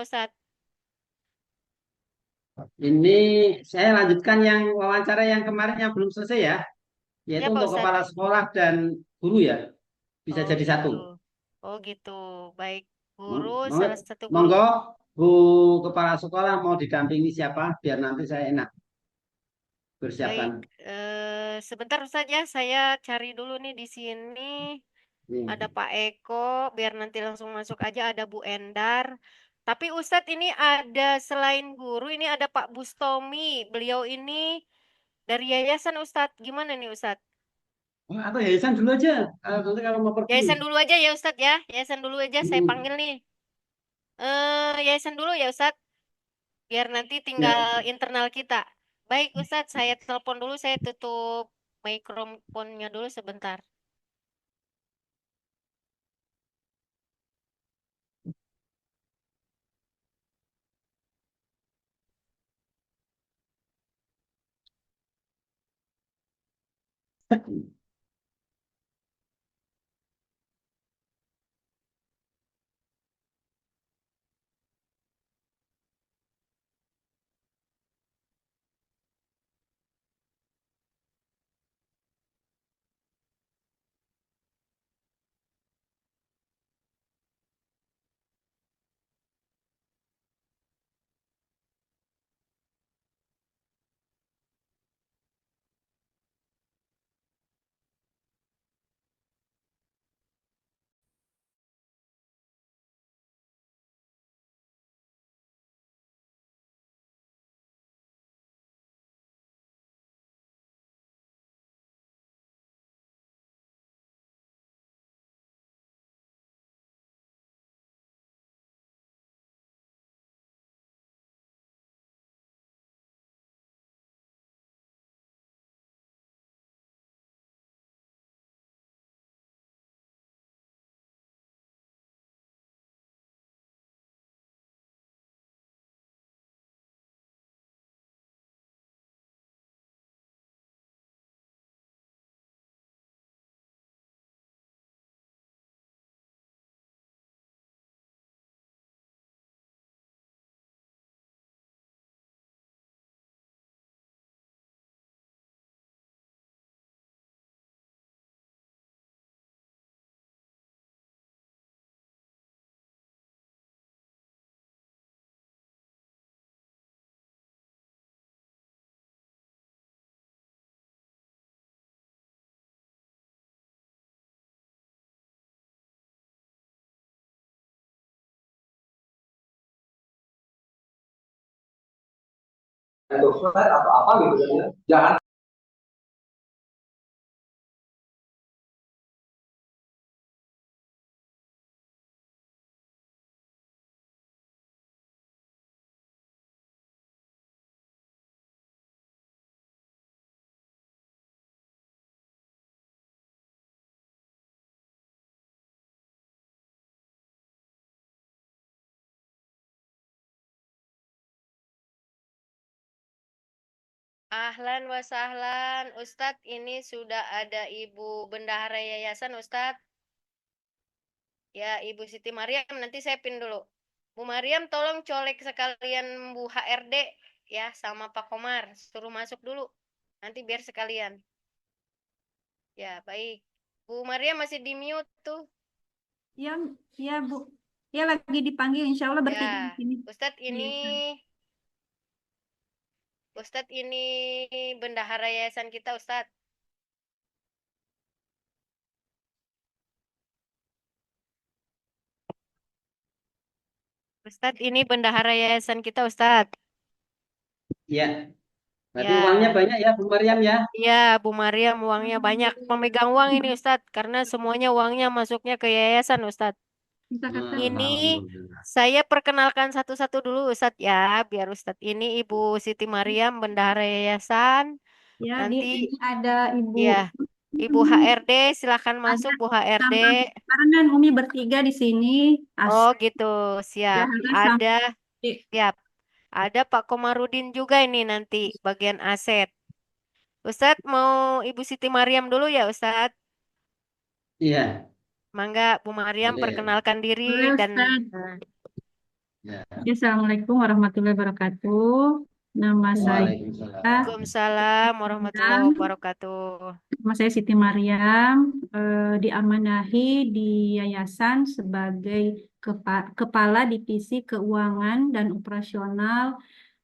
Ustadz? Ini saya lanjutkan yang wawancara yang kemarin yang belum selesai ya, Ya yaitu Pak untuk Ustadz. kepala sekolah dan guru ya, bisa Oh jadi gitu. satu. Oh gitu. Baik. Guru, Monggo, salah satu guru. monggo, Bu Kepala Sekolah mau didampingi siapa, biar nanti saya enak Baik. persiapan. Sebentar Ustadz ya. Saya cari dulu nih di sini. Ada Ini. Pak Eko. Biar nanti langsung masuk aja. Ada Bu Endar. Tapi Ustadz ini ada selain guru. Ini ada Pak Bustomi. Beliau ini dari yayasan Ustadz. Gimana nih Ustadz? Oh, atau yayasan dulu aja, nanti kalau mau pergi. Yayasan dulu aja ya Ustadz ya. Yayasan dulu aja saya Hmm, panggil nih. Yayasan dulu ya Ustadz. Biar nanti tinggal ya. internal kita. Baik Ustadz, saya telepon dulu, saya tutup mikrofonnya dulu sebentar. Dokter atau apa gitu ya. Jangan. Ahlan wa sahlan, Ustadz ini sudah ada Ibu Bendahara Yayasan Ustadz. Ya Ibu Siti Mariam, nanti saya pin dulu. Bu Mariam tolong colek sekalian Bu HRD ya sama Pak Komar, suruh masuk dulu. Nanti biar sekalian. Ya baik. Bu Mariam masih di mute tuh. Ya, ya Bu. Ya lagi dipanggil, insya Allah bertiga di Ya, sini. Ustadz ini Iya. Ustadz ini bendahara yayasan kita Ustadz. Ustadz ini bendahara yayasan kita Ustadz. Ya, berarti uangnya Ya, banyak ya Bu Mariam ya. iya Bu Mariam uangnya banyak. Pemegang uang ini Ustadz. Karena semuanya uangnya masuknya ke yayasan Ustadz. Bisa kata Ini Alhamdulillah. saya perkenalkan satu-satu dulu Ustadz ya. Biar Ustadz ini Ibu Siti Mariam bendahara yayasan. ya di Nanti ini ada Ibu. ya Ibu HRD silakan Ada masuk Bu HRD. sama sekarang dan Umi bertiga di sini. Oh As gitu, siap. Zahra Ada, sama siap. Ada Pak Komarudin juga ini nanti bagian aset. Ustadz mau Ibu Siti Mariam dulu ya Ustadz. Iya, Mangga Bu Mariam boleh. perkenalkan diri boleh dan Ustaz. nah, Ya. Ya, Assalamualaikum warahmatullahi wabarakatuh. Nama saya Waalaikumsalam. Waalaikumsalam warahmatullahi Maryam. wabarakatuh. Nama saya Siti Maryam. Diamanahi di yayasan sebagai Kepala Divisi Keuangan dan Operasional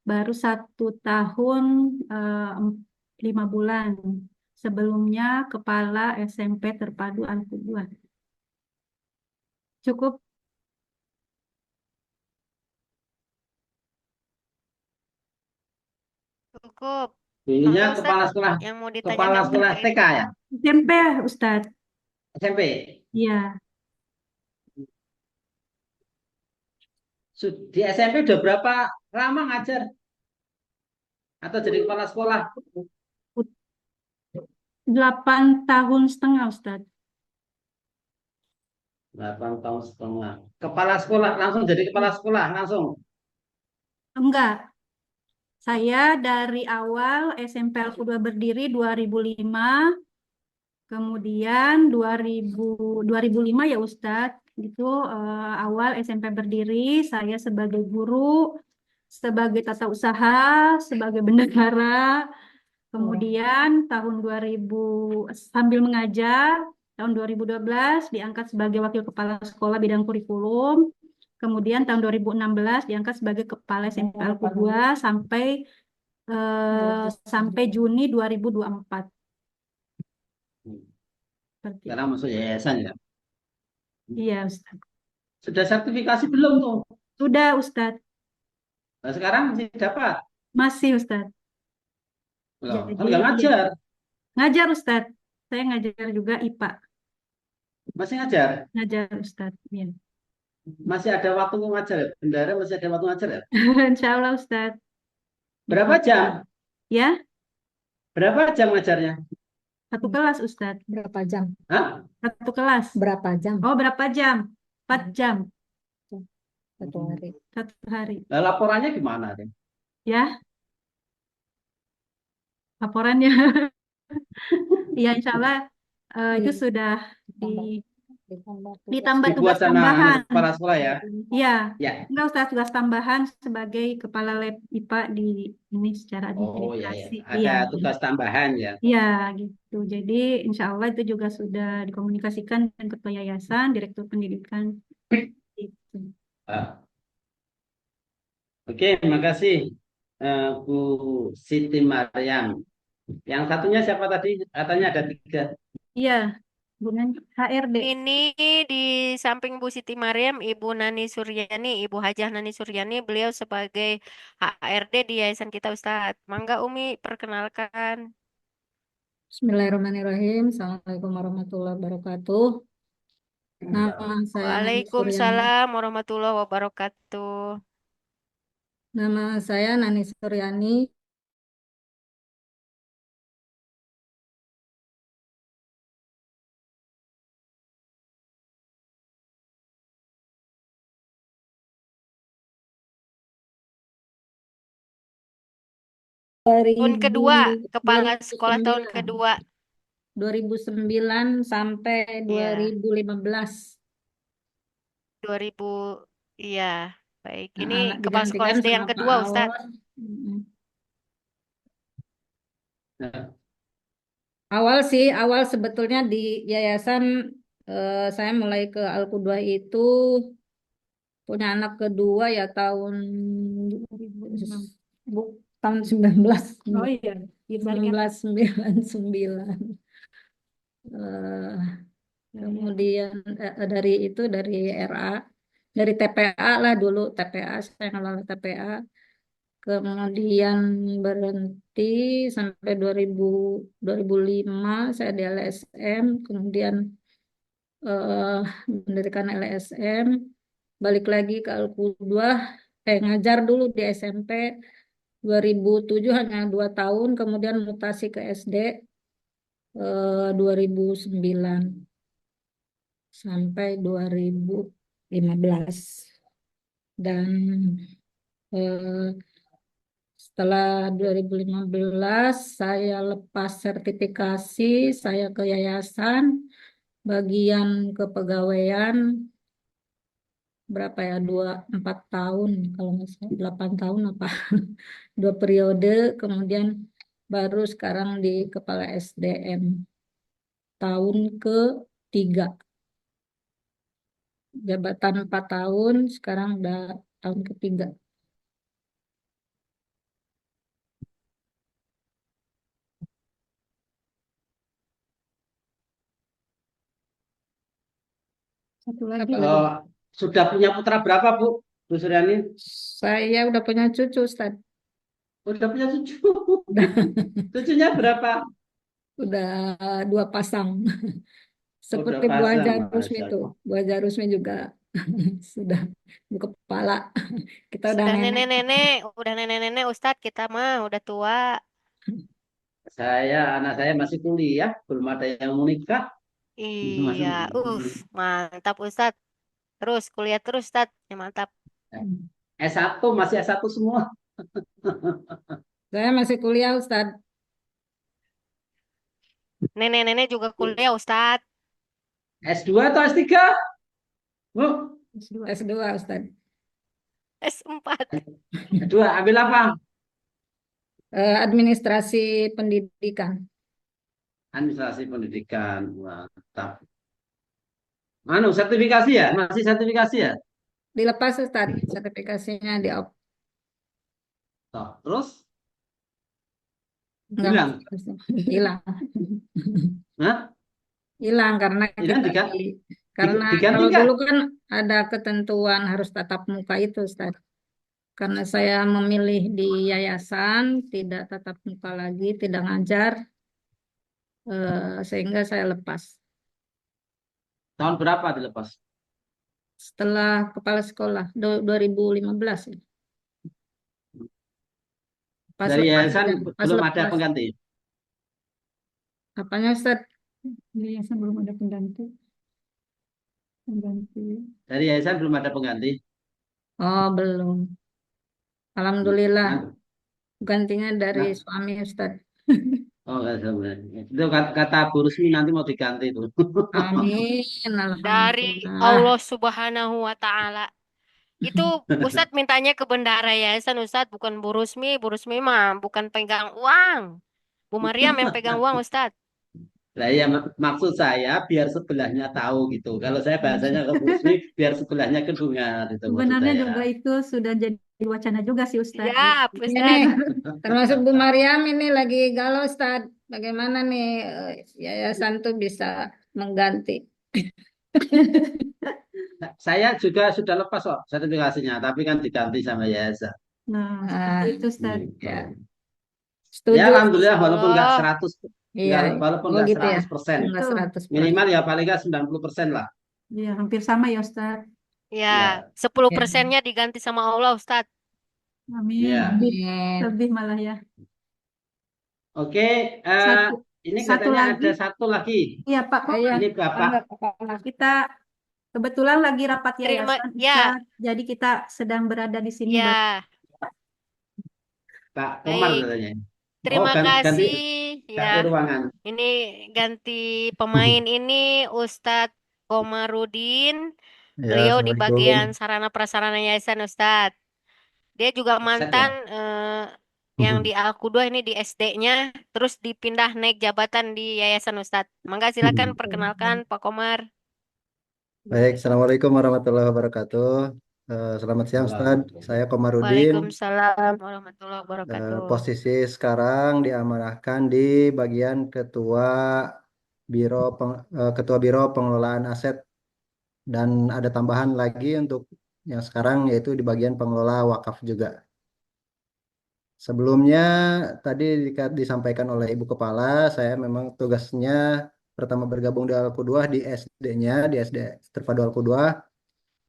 baru 1 tahun 5 bulan. Sebelumnya Kepala SMP Terpadu Al-Qudwah. Cukup. Cukup. Ininya Mangga Ustadz, yang mau kepala ditanyakan sekolah terkait. TK ya, SMP, Ustadz. SMP. Iya. Di SMP udah berapa lama ngajar atau jadi kepala sekolah? 8 tahun setengah, Ustadz. 8 tahun setengah. Kepala sekolah langsung jadi kepala sekolah langsung. Enggak, saya dari awal SMP Al-Qudwah berdiri 2005, kemudian 2005 ya Ustadz, itu awal SMP berdiri, saya sebagai guru, sebagai tata usaha, sebagai bendahara, kemudian tahun 2000 sambil mengajar, tahun 2012 diangkat sebagai wakil kepala sekolah bidang kurikulum. Kemudian tahun 2016 diangkat sebagai kepala SMP Al-Qudwah sampai Juni 2024. Seperti itu. Sekarang masuk yayasan ya. Iya, Ustaz. Sudah sertifikasi belum tuh? Sudah, Ustaz. Nah, sekarang masih dapat. Masih, Ustaz. Loh, kan Jadi, nggak iya. ngajar. Ngajar, Ustaz. Saya ngajar juga IPA. Masih ngajar. Ngajar, Ustaz. Iya. Masih ada waktu ngajar ya? Bendara masih ada waktu ngajar ya? Insya Allah, Ustaz. Berapa jam? Ya, Berapa jam ngajarnya? 1 kelas, Ustaz. Berapa jam? Hah? 1 kelas. Berapa jam? Oh, berapa jam? 4 jam. Satu hari. 1 hari. Nah, laporannya gimana? Deh? Ya, laporannya. Ya, insya Allah itu sudah ditambah Dibuat tugas sama tambahan. kepala sekolah ya? Iya, Ya. enggak Ustaz, tugas tambahan sebagai kepala lab IPA di ini secara Oh ya, ya. administrasi. Ada Iya, tugas tambahan ya. iya gitu. Jadi insya Allah itu juga sudah dikomunikasikan dengan ketua yayasan, direktur pendidikan. Gitu. Ah, Oke, makasih Bu Siti Maryam. Yang satunya siapa tadi? Katanya ada 3. Iya, dengan HRD. Ini di samping Bu Siti Mariam, Ibu Nani Suryani, Ibu Hajah Nani Suryani, beliau sebagai HRD di yayasan kita Ustadz. Mangga Umi, perkenalkan. Bismillahirrahmanirrahim. Assalamualaikum warahmatullahi wabarakatuh. Nama saya Nani Suryani. Waalaikumsalam warahmatullahi wabarakatuh. Nama saya Nani Suryani. Tahun kedua, Kepala Sekolah tahun 2009, kedua. 2009 sampai Iya, 2015. 2000, iya, baik. Ini Anak Kepala Sekolah digantikan SD sama yang Pak kedua Ustadz. Awon. Mm. Nah, Awal sebetulnya di yayasan saya mulai ke Al-Qudwah itu punya anak kedua ya tahun 19 Oh iya, dibalik 1999. Eh, Kemudian dari RA, dari TPA lah dulu, TPA saya ngelola TPA. Kemudian berhenti sampai 2005 saya di LSM, kemudian eh, mendirikan LSM, balik lagi ke Al-Qudwah, ngajar dulu di SMP 2007 hanya 2 tahun, kemudian mutasi ke SD 2009 sampai 2015. Dan eh, setelah 2015 saya lepas sertifikasi, saya ke yayasan bagian kepegawaian berapa ya, 4 tahun kalau nggak salah, 8 tahun apa, 2 periode, kemudian baru sekarang di Kepala SDM tahun ke-3, jabatan 4 tahun, sekarang udah tahun ke-3. Satu Apa lagi. lagi? Sudah punya putra berapa, Bu? Bu Suryani? Saya udah punya cucu, Ustaz. Udah punya cucu. Udah, Cucunya berapa? udah 2 pasang. Udah Seperti buah pasang, jarusmi Masya itu. Allah. Buah jarusmi juga sudah berkepala. Kita udah Sudah nenek. nenek-nenek, udah nenek-nenek Ustadz, kita mah udah tua. Anak saya masih kuliah, belum ada yang mau nikah. Iya, Masih mantap Ustadz. Terus kuliah terus Ustadz, ya mantap. S1, masih S1 semua. Saya masih kuliah, Ustadz. Nenek-nenek juga kuliah Ustadz. S2 atau S3? Bu, S2. S2, Ustadz. S4. S2 ambil apa? Administrasi pendidikan. Administrasi pendidikan. Mantap. Sertifikasi ya? Masih sertifikasi ya? Dilepas, Ustadz. Sertifikasinya di Toh, terus nggak bilang, masuk. Hilang. Hah? Hilang karena Bilang kita karena diganti kalau nggak? dulu kan ada ketentuan harus tatap muka itu, Ustadz. Karena saya memilih di yayasan, tidak tatap muka lagi, tidak ngajar, sehingga saya lepas. Tahun berapa dilepas? Setelah kepala sekolah, 2015 ya. Pas Dari lepas yayasan ya, pas belum ada lepas. pengganti. Apanya, Ustaz? Yayasan belum ada pengganti. Pengganti. Dari yayasan belum ada pengganti. Oh, belum. Alhamdulillah, Nah, gantinya dari nah, suami, Ustaz. oh, nggak sebenarnya. Itu kata Bu Rusmi nanti mau diganti itu. Amin, Dari Alhamdulillah. Allah Subhanahu wa Ta'ala. Itu Ustadz mintanya ke bendahara yayasan Ustadz, bukan Bu Rusmi. Bu Rusmi mah bukan pegang uang. Bu Maryam yang pegang uang Ustadz. Lah ya maksud saya biar sebelahnya tahu gitu. Kalau saya bahasanya ke Bu Rusmi biar sebelahnya kedengar itu maksud Sebenarnya saya. juga itu sudah jadi wacana juga sih Ustadz. Siap Ini Ustadz. termasuk Bu Maryam ini lagi galau, Ustaz. Bagaimana nih yayasan tuh bisa mengganti? Saya juga sudah lepas kok sertifikasinya, tapi kan diganti sama yayasan. Nah, Ah, seperti itu Ustadz. Gitu. ya, Ya setuju. alhamdulillah Masya walaupun nggak Allah. 100, Iya, walaupun oh nggak gitu ya. 100%, Enggak Betul. 100%. minimal ya paling nggak 90% lah. Ya, hampir sama ya Ustadz. Ya, Ya, 10%-nya diganti sama Allah Ustadz. Amin. ya. Lebih, Amin. lebih malah ya. Oke, eh, Satu, ini satu katanya lagi. ada satu lagi. Iya Pak, kok Iya, Ini Bapak, kita kebetulan lagi rapat Terima, yayasan ya, Ustadz. Jadi kita sedang berada di sini ya, Pak Komar baik. katanya. Oh, Terima ganti kasih. Ya, ruangan. ini ganti pemain ini Ustadz Komarudin. Ya, Beliau di Assalamualaikum. bagian sarana prasarana yayasan Ustadz. Dia juga Set ya. mantan yang di Al-Qudwa ini di SD-nya, terus dipindah naik jabatan di yayasan Ustadz. Mangga silakan perkenalkan Pak Komar. Baik, Assalamualaikum warahmatullahi wabarakatuh. Selamat siang, Ustaz. Saya Komarudin. Waalaikumsalam warahmatullahi wabarakatuh. Posisi sekarang diamanahkan di bagian Ketua Biro Pengelolaan Aset, dan ada tambahan lagi untuk yang sekarang yaitu di bagian pengelola wakaf juga. Sebelumnya tadi disampaikan oleh Ibu Kepala, saya memang tugasnya pertama bergabung di Al-Qudwah di SD-nya, di SD Terpadu Al-Qudwah,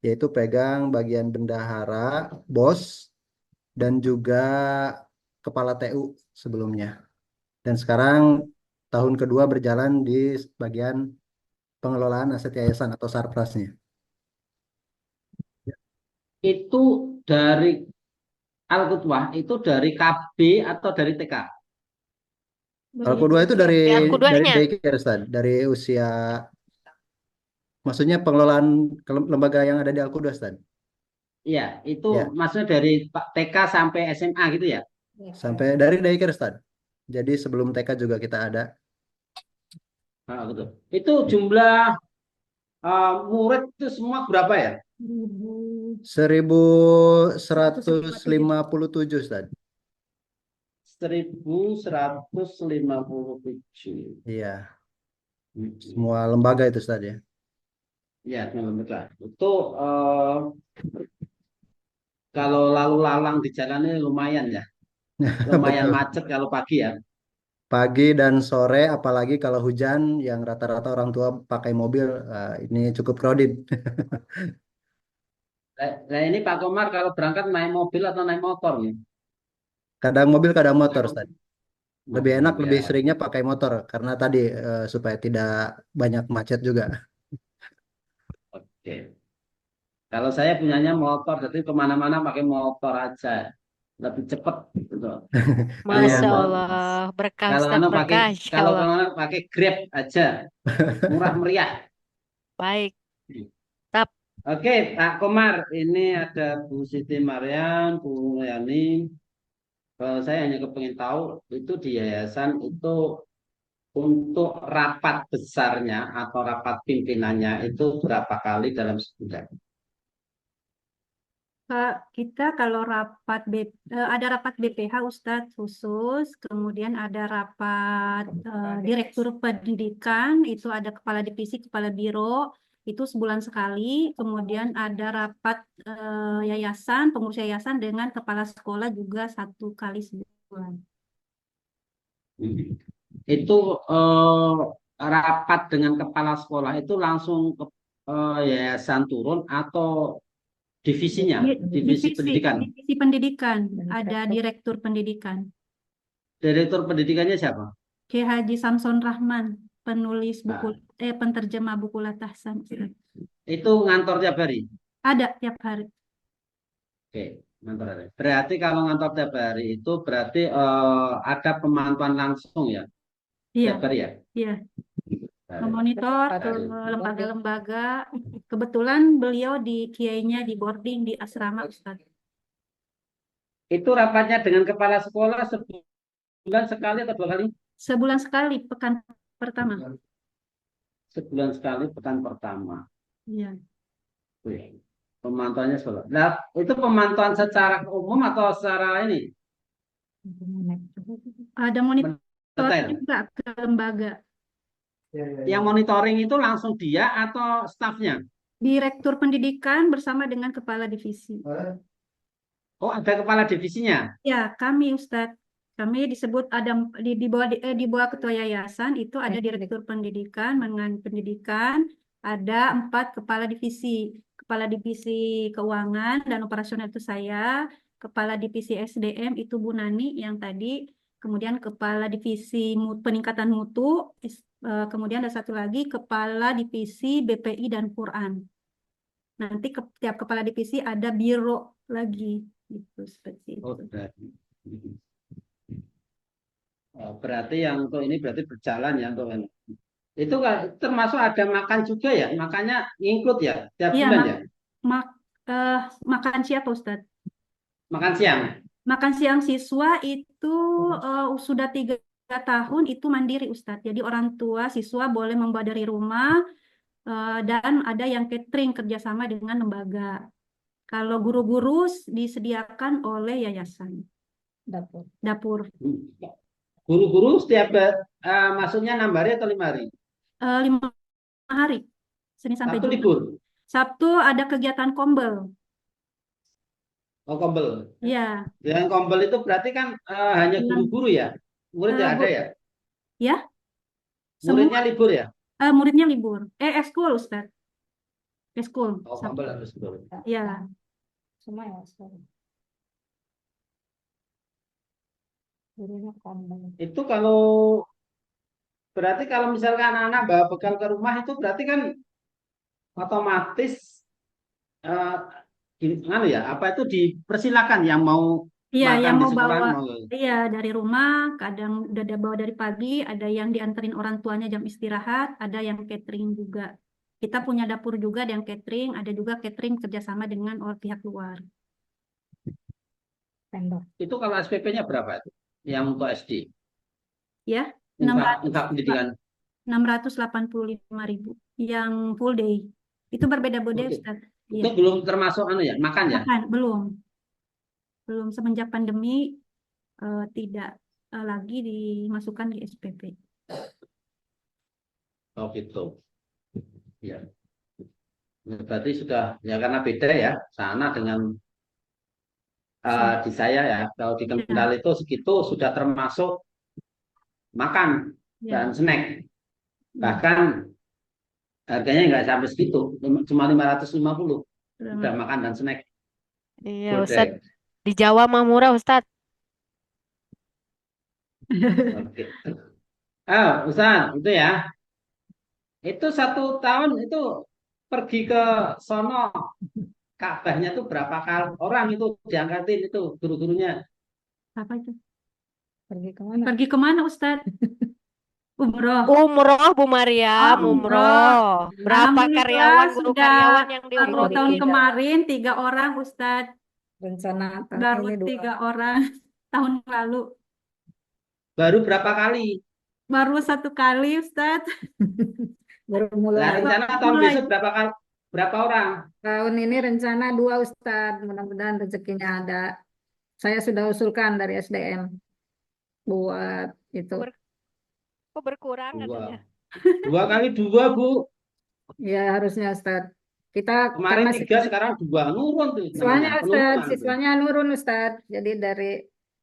yaitu pegang bagian bendahara, bos, dan juga kepala TU sebelumnya. Dan sekarang tahun kedua berjalan di bagian pengelolaan aset yayasan atau sarprasnya. Itu dari Al-Qudwah, itu dari KB atau dari TK? Al-Qudwah itu dari Di Al-Qudwahnya. daycare, Ustaz, dari usia, maksudnya pengelolaan lembaga yang ada di Al-Qudwah, Ustaz. Iya, itu Ya, maksudnya dari TK sampai SMA gitu ya? sampai dari daycare Ustaz. Jadi sebelum TK juga kita ada Ah, betul. Itu jumlah murid itu semua berapa ya? 1.157. 1157 Ustaz. 1157. Iya, Mm-mm. semua lembaga itu Ustaz ya. Ya, benar. Itu kalau lalu lalang di jalan ini lumayan ya. Lumayan Betul. macet kalau pagi ya. Pagi dan sore, apalagi kalau hujan, yang rata-rata orang tua pakai mobil, ini cukup crowded. Nah, ini Pak Komar kalau berangkat naik mobil atau naik motor nih? Kadang mobil, kadang motor, Ustaz. Lebih enak, Mobil lebih ya. seringnya pakai motor, karena tadi supaya tidak banyak macet juga. Oke. Kalau saya punyanya motor, jadi kemana-mana pakai motor aja. Lebih cepat gitu. Kalau Iya, Masya Mbak. Allah, berkah kalau Ustaz, anu pakai berkah, Insya kalau Allah. kemana pakai Grab aja, murah meriah. Baik, tap. Oke, Pak Komar, ini ada Bu Siti Mariam, Bu Yani. Saya hanya kepengen tahu itu di yayasan itu untuk rapat besarnya atau rapat pimpinannya itu berapa kali dalam sebulan? Kak, kita kalau ada rapat BPH Ustadz khusus, kemudian ada rapat direktur pendidikan, itu ada kepala divisi, kepala biro, itu sebulan sekali. Kemudian ada rapat yayasan, pengurus yayasan dengan kepala sekolah juga 1 kali sebulan. Itu rapat dengan kepala sekolah itu langsung ke yayasan turun atau divisinya, divisi Divisi, pendidikan. divisi pendidikan, ada direktur pendidikan. Direktur pendidikannya siapa? Ki Haji Samson Rahman, penulis buku, Nah, penterjemah buku Latahsan. itu ngantor tiap hari. Ada tiap hari. Oke, ngantor tiap hari. Berarti kalau ngantor tiap hari itu berarti ada pemantauan langsung ya Iya, tiap hari ya. iya. Hari. Memonitor ke Hari. lembaga-lembaga. Kebetulan beliau di kiainya di boarding di asrama Ustaz. Itu rapatnya dengan kepala sekolah sebulan sekali atau 2 kali? Sebulan sekali, pekan pertama. Sebulan sekali pekan pertama. Iya. Wih, pemantauannya sekolah. Nah, itu pemantauan secara umum atau secara ini? Ada monitor Detail. juga ke lembaga. Yang monitoring itu langsung dia atau stafnya? Direktur pendidikan bersama dengan kepala divisi. Oh, ada kepala divisinya. Ya, kami Ustadz. Kami disebut ada di bawah ketua yayasan itu ada direktur pendidikan, mengenai pendidikan, ada 4 kepala divisi. Kepala divisi keuangan dan operasional itu saya, kepala divisi SDM itu Bu Nani yang tadi, kemudian kepala divisi peningkatan mutu, kemudian ada satu lagi kepala divisi BPI dan Quran. Nanti tiap kepala divisi ada biro lagi, gitu seperti Oh, itu. berarti yang untuk ini berarti berjalan ya untuk ini. Itu kan termasuk ada makan juga ya, makannya ngikut ya tiap Iya, bulan ya, mak- eh, makan siapa Ustadz? makan siang. Makan siang siswa itu sudah 3 tahun itu mandiri Ustadz. Jadi orang tua siswa boleh membawa dari rumah dan ada yang catering kerjasama dengan lembaga. Kalau guru-guru disediakan oleh yayasan dapur. Guru-guru setiap masuknya 6 hari atau 5 hari? 5 hari, Senin sampai Sabtu Jumat. libur. Sabtu ada kegiatan kombel. Oh, kombel. Ya, Yang kombel itu berarti kan hanya guru-guru ya, murid Eh, nggak ada bu- ya, ya, muridnya semua libur ya. muridnya libur. Eskul Ustadz. Eskul. Oh, kombel harus libur. Ya, Semua ya, gurunya kombel. Itu kalau berarti kalau misalkan anak bawa bekal ke rumah itu berarti kan otomatis eh gimana ya? Apa itu dipersilakan yang mau iya makan yang di mau sekolah bawa, mau. iya dari rumah, kadang udah ada bawa dari pagi, ada yang dianterin orang tuanya jam istirahat, ada yang catering juga. Kita punya dapur juga yang catering, ada juga catering kerjasama dengan pihak luar. Vendor. Itu kalau SPP-nya berapa itu? Yang untuk SD, Ya, infak pendidikan. 685.000 yang full day. Itu berbeda-beda, Oke. Ustaz. Itu Iya, belum termasuk makan ya? makan belum. Belum semenjak pandemi tidak lagi dimasukkan di SPP. Oh gitu. Ya. Berarti sudah ya karena beda ya sana dengan di saya ya. Kalau di Kendal Ya, itu segitu sudah termasuk makan dan ya, snack. ya. Bahkan harganya nggak sampai segitu, cuma 550 udah makan dan snack Iya, full Ustad. day. Di Jawa mah murah, Ustad. Oke. Ustaz, itu ya. Itu 1 tahun itu pergi ke sono Ka'bahnya tuh berapa kali orang itu diangkatin itu guru-gurunya. Apa itu? Pergi kemana? Pergi kemana, Ustaz? Umroh. Umroh, Bu Mariam, Oh, umroh. umroh. Berapa Alhamdulillah karyawan, guru sudah karyawan yang baru Baru diumrohin? tahun 3. kemarin 3 orang, Ustaz. Rencana tahun Baru ini 2. 3 orang tahun lalu. Baru berapa kali? Baru 1 kali, Ustaz. Baru Nah, mulai. rencana tahun Mulai. besok berapa kali? Berapa orang? Tahun ini rencana 2 Ustadz. Mudah-mudahan rezekinya ada. Saya sudah usulkan dari SDM buat itu. Kok berkurang Dua. katanya? 2 kali 2, Bu. Ya harusnya Ustadz. Kita Kemarin karena 3, sekarang 2. Nurun tuh siswanya namanya. Ustadz, Penurunan tuh. siswanya nurun Ustadz. Jadi dari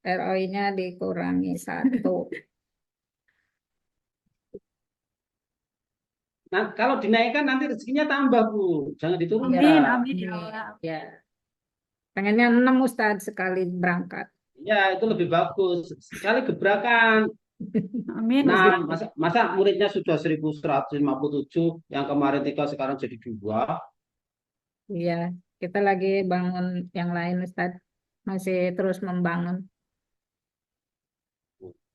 ROI-nya dikurangi 1. Nah, kalau dinaikkan nanti rezekinya tambah, Bu. Jangan Iya, diturunkan. Amin, ya Allah. ya. Pengennya 6 Ustadz sekali berangkat. Ya, itu lebih bagus. Sekali gebrakan. Amin, Nah, Ustaz. masa muridnya sudah 1157, yang kemarin 3 sekarang jadi 2. Iya, kita lagi bangun yang lain Ustadz. Masih terus membangun.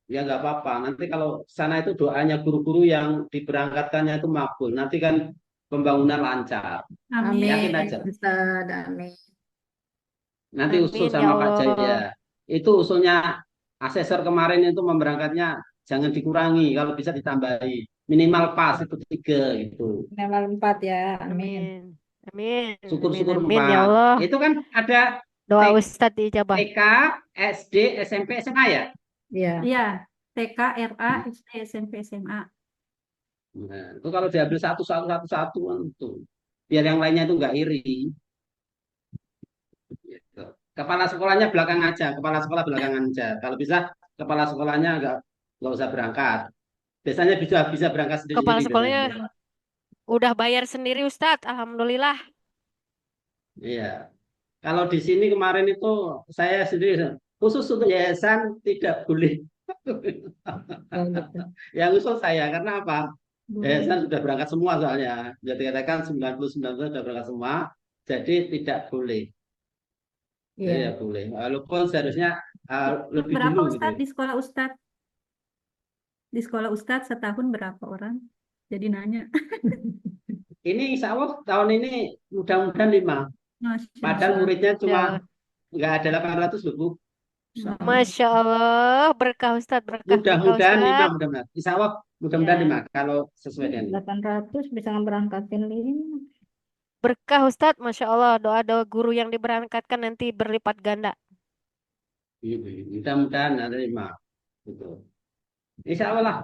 Ya nggak apa-apa. Nanti kalau sana itu doanya guru-guru yang diberangkatkannya itu makbul. Nanti kan pembangunan lancar. Amin. Yakin aja. Ustadz, amin. Nanti usul Amin, ya sama Pak Allah. Jaya. Itu usulnya asesor kemarin itu memberangkatnya jangan dikurangi. Kalau bisa ditambahi. Minimal pas itu 3 gitu. Minimal 4 ya, amin. Amin. Amin. Amin, Syukur-syukur amin, ya 4. Allah. Itu kan ada Doa Ustadz diijabah. TK, SD, SMP, SMA ya? Iya, Iya, TK, RA, SD, SMP, SMA. Nah, itu kalau diambil satu kan itu. Biar yang lainnya itu nggak iri. Gitu. Kepala sekolahnya belakang aja, kepala sekolah belakangan aja. Kalau bisa kepala sekolahnya nggak usah berangkat. Biasanya bisa bisa berangkat Kepala sendiri-sendiri sekolahnya biasanya. udah bayar sendiri Ustadz. Alhamdulillah. Iya. Kalau di sini kemarin itu saya sendiri khusus untuk yayasan tidak boleh. oh, gitu. Yang usul saya karena apa? Yayasan Boleh. sudah berangkat semua soalnya. Jadi katakan 99 sudah berangkat semua, jadi tidak boleh. Iya. Ya boleh. Walaupun seharusnya lebih Berapa, dulu gitu. Ustadz, di sekolah Ustadz? Di sekolah Ustadz setahun berapa orang? Jadi nanya. Ini insya Allah tahun ini mudah-mudahan 5. Masya Padahal Allah. muridnya Ya cuma Allah. nggak ada 800 loh, Bu. Masya Allah. Masya Allah. Berkah Ustadz. Berkah Mudah-mudahan 5 Ustadz. mudah-mudahan. Insya Allah mudah-mudahan Ya. 5 kalau sesuai dengan 800 bisa ngeberangkatin 5. Berkah Ustadz. Masya Allah. Doa-doa guru yang diberangkatkan nanti berlipat ganda. mudah-mudahan ada 5. Gitu. Insya Allah lah.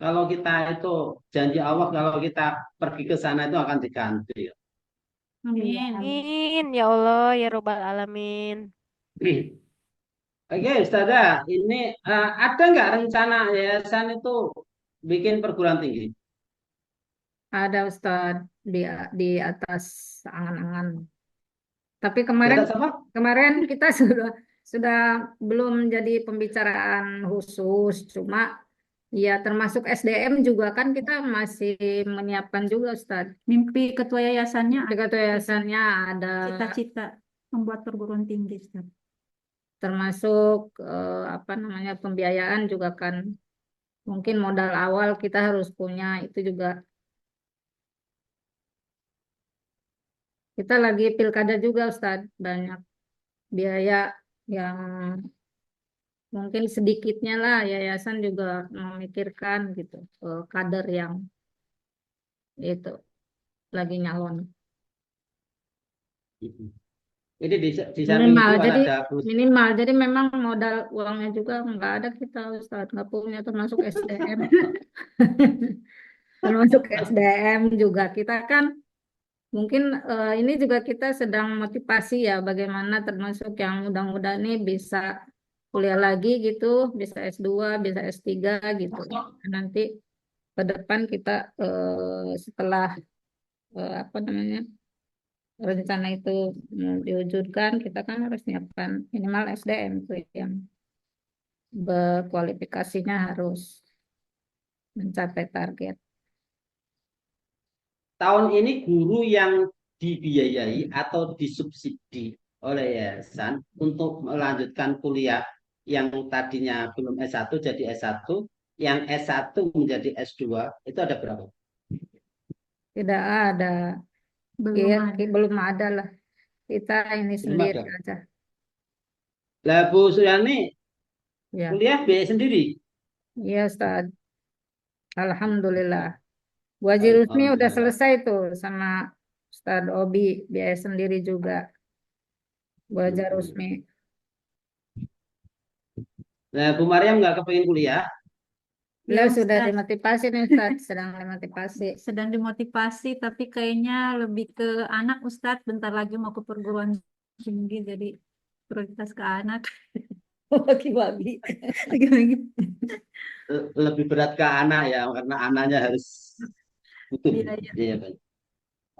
Kalau kita itu janji Allah kalau kita pergi ke sana itu akan diganti. Amin. Amin. Ya Allah. Ya Robbal Alamin. Oke, Ustazah, ini ada nggak rencana yayasan itu bikin perguruan tinggi? Ada Ustadz di atas angan-angan. Tapi Di kemarin atas apa? kita sudah belum jadi pembicaraan khusus, cuma ya termasuk SDM juga kan kita masih menyiapkan juga Ustadz. Mimpi ketua yayasannya Ketika yayasannya ada cita-cita membuat perguruan tinggi, Ustadz. termasuk apa namanya pembiayaan juga kan mungkin modal awal kita harus punya itu juga Kita lagi pilkada juga Ustadz, banyak biaya yang mungkin sedikitnya lah yayasan juga memikirkan gitu kader yang itu lagi nyalon. Ini di samping Minimal, itu kan jadi ada minimal, jadi memang modal uangnya juga nggak ada kita Ustadz, nggak punya termasuk SDM. Termasuk SDM juga kita kan mungkin ini juga kita sedang motivasi ya bagaimana termasuk yang muda-muda ini bisa kuliah lagi gitu, bisa S2, bisa S3 gitu. Nanti ke depan kita setelah apa namanya rencana itu diwujudkan, kita kan harus siapkan minimal SDM tuh yang berkualifikasinya harus mencapai target. tahun ini guru yang dibiayai atau disubsidi oleh yayasan untuk melanjutkan kuliah yang tadinya belum S1 jadi S1, yang S1 menjadi S2, itu ada berapa? Tidak ada, Belum ada. belum ada lah. Kita ini Belum sendiri ada. aja. Lah Bu Suyani Ya, kuliah biaya sendiri. iya Ustaz. Alhamdulillah. Bu Haji Rusmi udah Alhamdulillah. selesai tuh sama Ustaz Obi, biaya sendiri juga. Bu Haji Rusmi. Nah, Bu Maryam nggak kepengen kuliah? Ya Beliau sudah Ustadz, dimotivasi nih Ustaz, sedang dimotivasi. sedang dimotivasi, tapi kayaknya lebih ke anak Ustadz. Bentar lagi mau ke perguruan tinggi, jadi prioritas ke anak. Bagi-bagi. Lagi-lagi. Lebih berat ke anak ya, karena anaknya harus butuh. Iya, iya. Iya, Pak.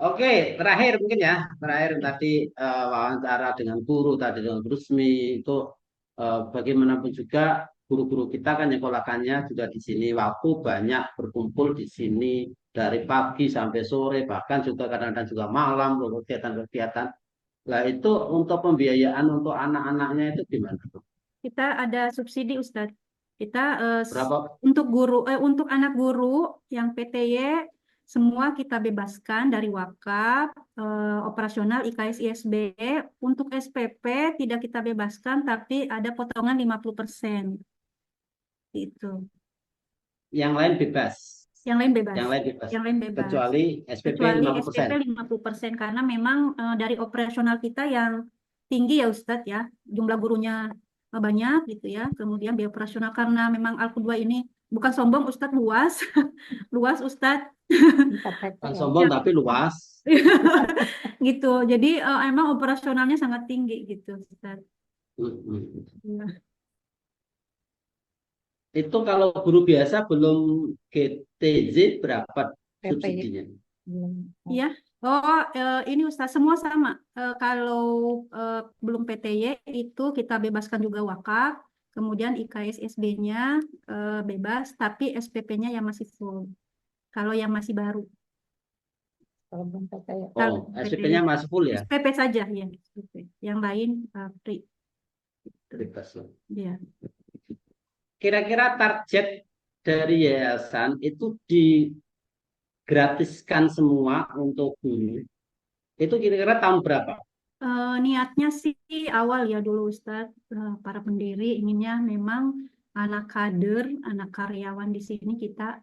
Oke, terakhir mungkin ya, terakhir tadi wawancara dengan guru tadi dengan Rusmi itu bagaimanapun juga guru-guru kita kan nyekolahkannya juga di sini waktu banyak berkumpul di sini dari pagi sampai sore bahkan juga kadang-kadang juga malam kegiatan-kegiatan. Nah itu untuk pembiayaan untuk anak-anaknya itu gimana tuh? Kita ada subsidi Ustadz. Kita Berapa? untuk untuk anak guru yang PTY semua kita bebaskan dari wakaf, operasional IKS ISB. Untuk SPP tidak kita bebaskan, tapi ada potongan 50%. Itu. Yang lain bebas. Yang lain bebas. Yang lain bebas. Yang lain bebas. Kecuali SPP Kecuali 50%. SPP 50% karena memang dari operasional kita yang tinggi ya Ustadz ya, jumlah gurunya banyak gitu ya. Kemudian biaya operasional karena memang Alku 2 ini bukan sombong Ustadz, luas. Luas Ustadz. Kan Ya. sombong tapi luas. Gitu. Jadi emang operasionalnya sangat tinggi gitu Ustadz. Ya. Itu kalau guru biasa belum GTZ berapa PP. subsidinya? Iya. Oh, ini Ustaz semua sama. Kalau belum PTY itu kita bebaskan juga wakaf, kemudian IKS SB-nya bebas, tapi SPP-nya yang masih full. Kalau yang masih baru, Kalau belum percaya. kalau Oh, PTY, SPP-nya masih full ya? SPP saja ya, SPP. Yang lain free. Bebas loh. Ya. Kira-kira target dari yayasan itu digratiskan semua untuk guru. Itu kira-kira tahun berapa? Niatnya sih awal ya dulu Ustadz, para pendiri inginnya memang anak kader, anak karyawan di sini kita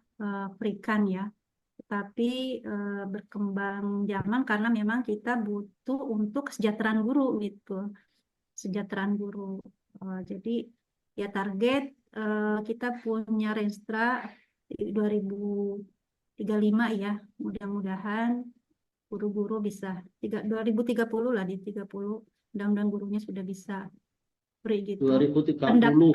berikan ya. Tetapi berkembang zaman karena memang kita butuh untuk kesejahteraan guru gitu, kesejahteraan guru. Jadi ya target kita punya Renstra 2035 ya, mudah-mudahan guru-guru bisa 2030 lah di 30 mudah-mudahan gurunya sudah bisa free gitu 2030.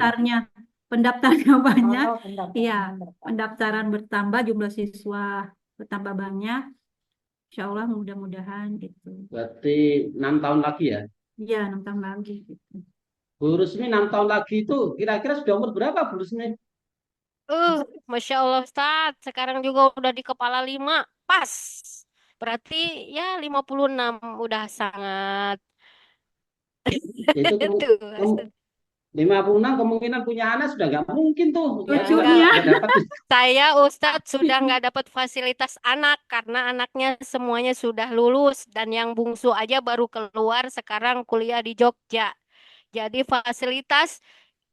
pendaftarnya banyak Oh, pendapatan iya bertambah. pendaftaran bertambah jumlah siswa bertambah banyak Insya Allah mudah-mudahan gitu Berarti 6 tahun lagi ya? iya 6 tahun lagi gitu. Bu Rusmi 6 tahun lagi itu kira-kira sudah umur berapa Bu Rusmi? Masya Allah Ustaz, sekarang juga udah di kepala 5, pas. Berarti ya 56 udah sangat Itu tuh kem- Ustaz. 56 kemungkinan punya anak sudah nggak mungkin tuh Ya yang Cucunya. enggak. nggak dapat. Saya Ustadz sudah nggak dapat fasilitas anak karena anaknya semuanya sudah lulus dan yang bungsu aja baru keluar sekarang kuliah di Jogja. Jadi fasilitas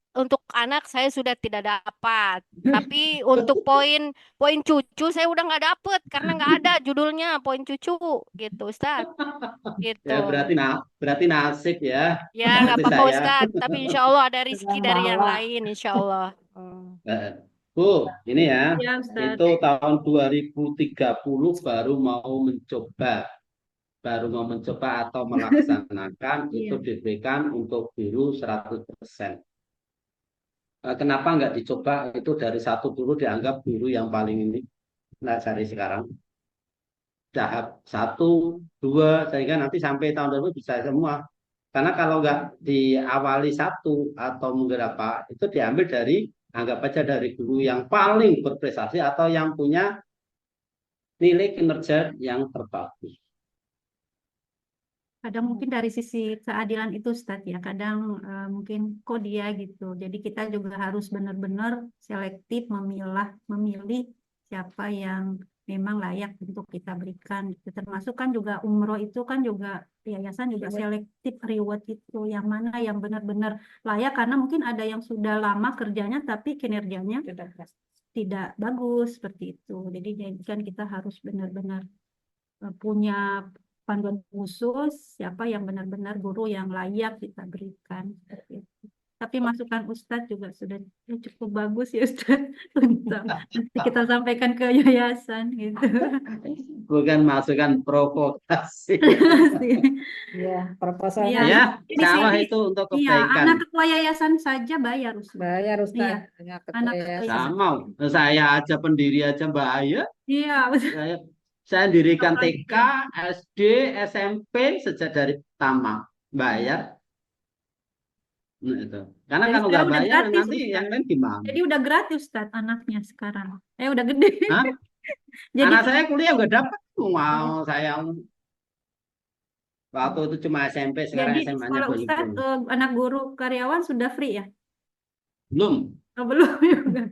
untuk anak saya sudah tidak dapat. Tapi untuk poin poin cucu saya udah nggak dapet karena nggak ada judulnya poin cucu gitu Ustadz. Gitu. Ya berarti nasib ya Ya nggak seperti apa-apa saya. Ustadz. Tapi insya Allah ada rezeki Yang dari yang bawa. lain insya Allah. Hmm. Eh, Bu, ini ya, Ya, Ustadz. itu tahun 2030 baru mau mencoba atau melaksanakan itu Iya. diberikan untuk biru 100%. Kenapa nggak dicoba itu dari satu dulu dianggap biru yang paling ini? Nah, cari sekarang tahap satu, dua, sehingga nanti sampai tahun depan bisa semua. Karena kalau nggak diawali satu atau mungkin apa, itu diambil dari, anggap aja dari guru yang paling berprestasi atau yang punya nilai kinerja yang terbagus. Kadang mungkin dari sisi keadilan itu, Ustadz ya. Kadang mungkin kok dia gitu. Jadi kita juga harus benar-benar selektif memilih siapa yang memang layak untuk kita berikan. Gitu. Termasuk kan juga umroh itu kan juga yayasan juga selektif reward itu. Yang mana yang benar-benar layak karena mungkin ada yang sudah lama kerjanya tapi kinerjanya tidak bagus seperti itu. Jadi kan kita harus benar-benar punya panduan khusus siapa yang benar-benar guru yang layak kita berikan seperti itu. Tapi masukan Ustadz juga sudah cukup bagus ya Ustadz untuk nanti kita sampaikan ke yayasan gitu. Bukan masukan provokasi. Ya, proposalnya Iya, Ya, ini sawah sih, itu untuk iya kebaikan. anak ketua yayasan saja bayar Ustadz. bayar Iya, Ustaz. Ya, ketua anak yayasan. yayasan. Sama, saya aja pendiri aja bahaya. Iya, betul. Saya dirikan Apalagi TK, yang SD, SMP sejak dari tamat bayar. Nah, itu. Karena jadi kalau nggak sekarang udah bayar gratis nanti yang Ustadz. lain gimana? Jadi udah gratis Ustadz anaknya sekarang. Udah gede. Hah? Jadi Anak saya kuliah nggak dapat. Mau saya waktu itu cuma SMP, sekarang Jadi SMA-nya sekolah belum. Ustadz anak guru karyawan sudah free ya? Belum. Oh, belum juga.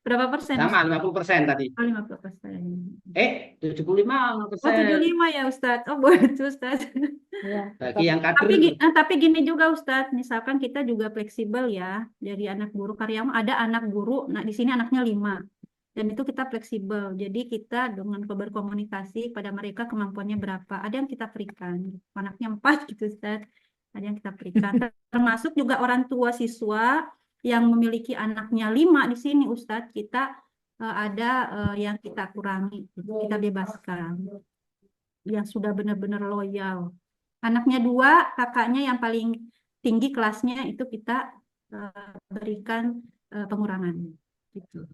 Berapa persen Sama Ustadz? 50% tadi. Oh, 50%. 75%. Oh, 75 ya Ustadz. Oh, boleh tuh Ustadz. Ya, Bagi yang Tapi, kader itu. tapi gini juga Ustadz, misalkan kita juga fleksibel ya, dari anak guru karyawan ada anak guru, nah di sini anaknya 5, dan itu kita fleksibel, jadi kita dengan berkomunikasi pada mereka kemampuannya berapa, ada yang kita berikan, anaknya 4 gitu Ustadz, ada yang kita berikan, termasuk juga orang tua siswa yang memiliki anaknya 5 di sini Ustadz, kita ada yang kita kurangi, kita bebaskan, yang sudah benar-benar loyal. Anaknya 2, kakaknya yang paling tinggi kelasnya itu kita berikan pengurangan. Gitu.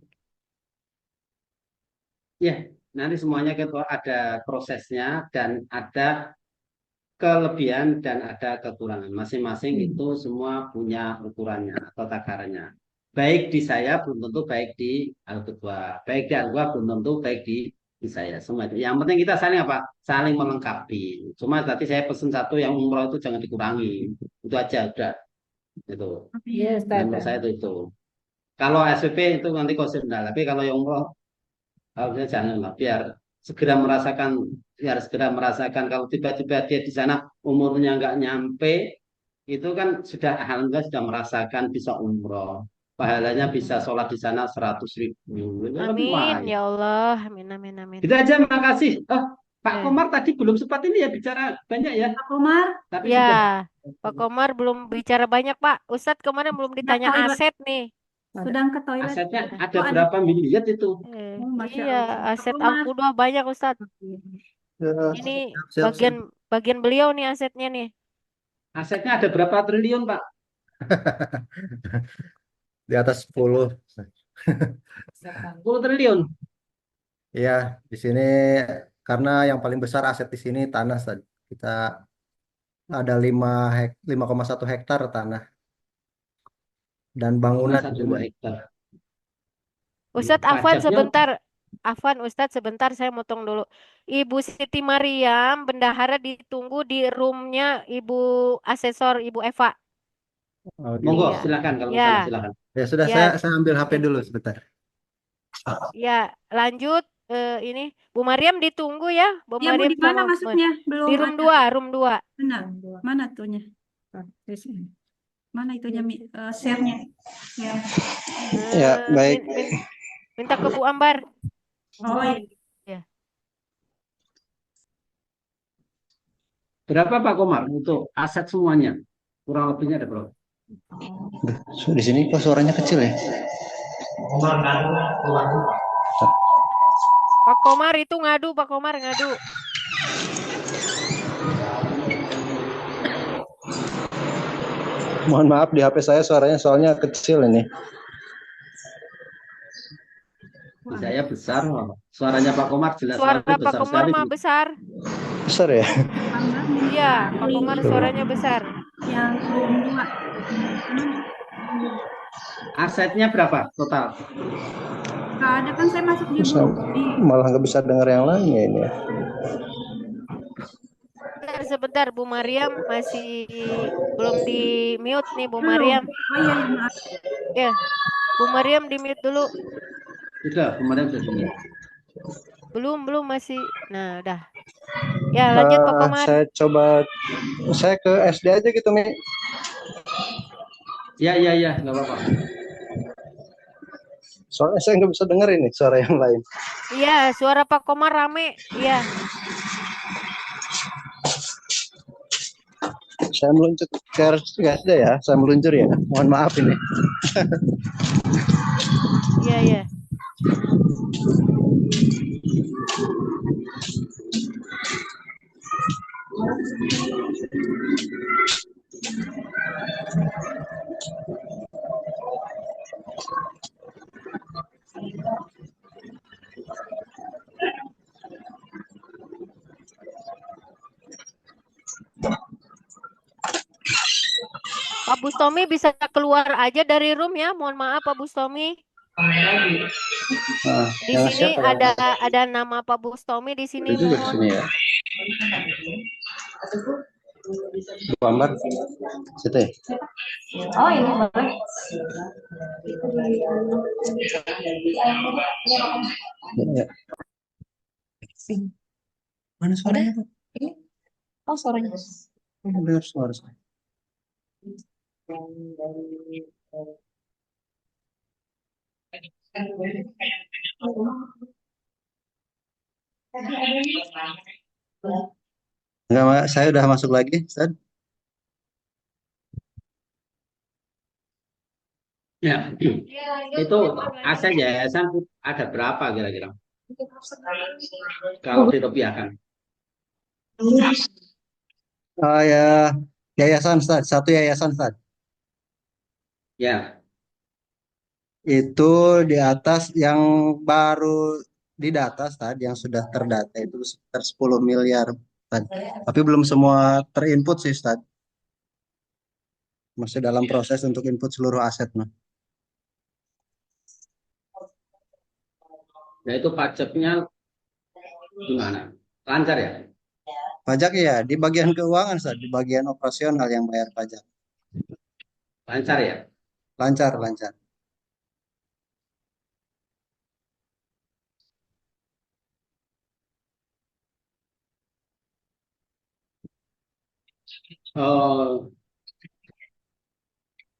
Ya, nanti semuanya ada prosesnya dan ada kelebihan dan ada kekurangan. Masing-masing itu semua punya ukurannya atau takarannya. Baik di saya belum tentu baik di Al-Ketua. Baik di Al-Ketua belum tentu baik di saya. Semua itu. Yang penting kita saling apa? Saling melengkapi. Cuma tadi saya pesan satu yang umroh itu jangan dikurangi. Itu aja udah. Itu. Iya Ustaz. Dan menurut saya itu. Kalau SPP itu nanti konsentrasi. Tapi kalau yang umroh harusnya jangan lah. Biar segera merasakan kalau tiba-tiba dia di sana umurnya nggak nyampe, itu kan sudah alhamdulillah sudah merasakan bisa umroh. Pahalanya bisa sholat di sana 100.000. Itu kan Amin lumayan. ya Allah. Amin amin amin. Itu aja, makasih. Pak Eh. Komar tadi belum sempat ini ya bicara banyak ya. Pak Umar, Tapi Ya, sudah. Pak Komar belum bicara banyak, Pak. Ustadz kemarin belum ditanya toilet. aset nih. Sedang ke toilet. Asetnya Sudah. ada Oh, ada. berapa miliar itu? Eh, Oh, Masya iya, Allah. aset Pak Umar. Al-Qudah banyak, Ustadz. Ini Siap, siap. bagian beliau nih asetnya nih. Asetnya ada berapa triliun, Pak? Di atas 10. 10 triliun. Ya, di sini karena yang paling besar aset di sini tanah tadi. Kita ada 5,1 hektar tanah dan bangunan 1,2 juga. hektar. Ustadz Afwan Pajaknya sebentar. Afwan Ustadz sebentar saya motong dulu. Ibu Siti Mariam bendahara ditunggu di roomnya Ibu Asesor Ibu Eva. Oh gitu. Monggo, Iya. silakan kalau Ya, salah silakan. Ya sudah, ya, saya ambil HP ya, dulu sebentar. ya. Lanjut. Ini Bu Mariam ditunggu ya, Bu Iya, Bu, Mariam di mana sama masuknya? di Belum room ada. 2, room 2. Benar. Dua. Mana tuhnya? Praktis ini. Mana itunya, share-nya? Share. Ya, baik. Minta ke Bu Ambar. Oh, iya. Ya. Berapa Pak Komar untuk aset semuanya? Kurang lebihnya ada berapa? Di sini kok suaranya kecil ya? Pak Komar itu ngadu, Pak Komar ngadu. Mohon maaf, di HP saya suaranya soalnya kecil ini. Di saya besar, Pak. Suaranya Pak Komar jelas Suara sekali, Pak besar Komar sekali. mah besar. Besar ya? Ambar Iya, Pak Komar suaranya besar. yang room 2. Asetnya berapa total? Nggak ada, kan saya masuk di Bisa, grup. malah nggak bisa dengar yang lain ya ini ya. Sebentar, Bu Mariam masih belum di mute nih, Bu Belum. Mariam. Oh iya, ya, maaf. Ya, Bu Mariam di mute dulu. Sudah, kemarin sudah dulu. Belum masih. Nah, udah. Ya, lanjut Pak Komar. Saya ke SD aja gitu, Mi. Ya, nggak apa-apa. Soalnya saya nggak bisa dengar ini suara yang lain. Iya, suara Pak Komar rame. Iya. Saya meluncur ke SD ya, saya meluncur ya. Mohon maaf ini. Iya. Pak Bustomi bisa keluar aja dari room ya. Mohon maaf Pak Bustomi. Nah, Di yang sini siapa yang ada nama Pak Bustomi di sini. ada juga di Mohon. sini ya? Bu Ambar, situ ya? Oh ini boleh. Ya. Mana suaranya, Pak? Ini. Oh suaranya. Dengar suara saya. Enggak, saya udah masuk lagi, Ustaz. Ya, itu aset yayasan ada berapa kira-kira? Kalau dirupiahkan. Ya, yayasan, Ustaz. Satu yayasan, Ustaz. Ya, Itu di atas yang baru didata, Ustaz, yang sudah terdata itu sekitar 10 miliar, Ustaz. Tapi belum semua terinput sih, Ustaz. Masih dalam proses untuk input seluruh aset, nah. nah itu pajaknya gimana? Lancar ya? Pajak ya, di bagian keuangan, Ustaz, di bagian operasional yang bayar pajak. Lancar ya? Lancar. Oh,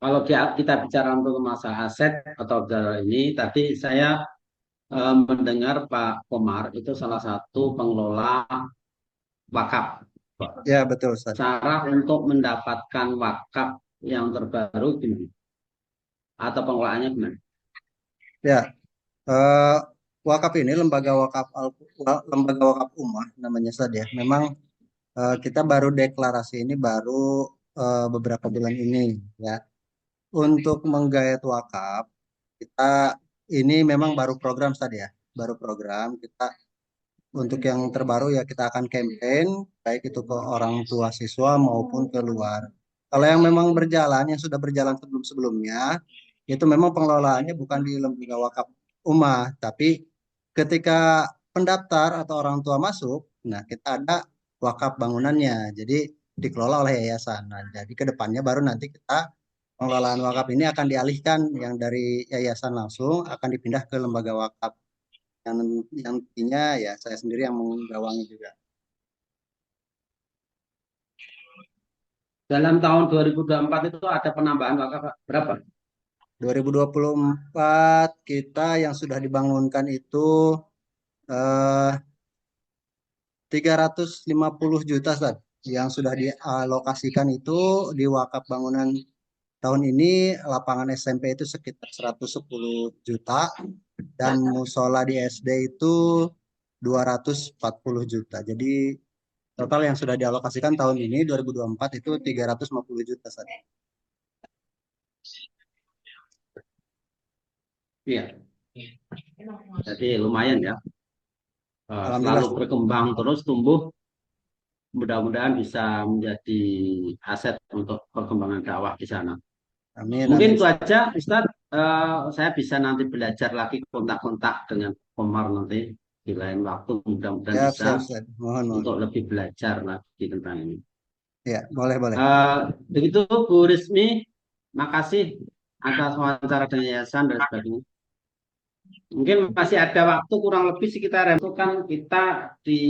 kalau kita bicara untuk masalah aset atau ini, tadi saya mendengar Pak Komar itu salah satu pengelola wakaf. Ya, betul, Ustaz. Cara untuk mendapatkan wakaf yang terbaru gimana? Atau pengelolaannya gimana? Ya, wakaf ini lembaga wakaf ummah namanya, Ustaz ya. Memang kita baru deklarasi ini baru beberapa bulan ini ya. Untuk menggayat wakaf kita ini memang baru program tadi ya, baru program kita untuk yang terbaru ya kita akan campaign baik itu ke orang tua siswa maupun ke luar. Kalau yang memang berjalan yang sudah berjalan sebelum-sebelumnya itu memang pengelolaannya bukan di lembaga wakaf ummah, tapi ketika pendaftar atau orang tua masuk, nah kita ada wakaf bangunannya. Jadi dikelola oleh yayasan. Nah, jadi ke depannya baru nanti kita pengelolaan wakaf ini akan dialihkan yang dari yayasan langsung akan dipindah ke lembaga wakaf yang nantinya ya saya sendiri yang menggawangi juga. Dalam tahun 2024 itu ada penambahan wakaf berapa? 2024 kita yang sudah dibangunkan itu 350 juta Ustaz. Yang sudah dialokasikan itu di wakaf bangunan tahun ini lapangan SMP itu sekitar 110 juta dan musola di SD itu 240 juta. Jadi total yang sudah dialokasikan tahun ini 2024 itu 350 juta Ustaz. Iya, jadi lumayan ya. Alhamdulillah. Selalu berkembang terus tumbuh. Mudah-mudahan bisa menjadi aset untuk perkembangan dakwah di sana. Amin, Mungkin amin. itu aja, Ustadz. Saya bisa nanti belajar lagi kontak-kontak dengan Komar nanti di lain waktu. Mudah-mudahan Siap, bisa siap, Ustaz. Mohon, mohon. untuk lebih belajar lagi tentang ini. Ya, boleh, boleh. Begitu Bu Rismi, makasih atas wawancara dengan yayasan dan sebagainya. Mungkin masih ada waktu kurang lebih sekitar itu kan kita di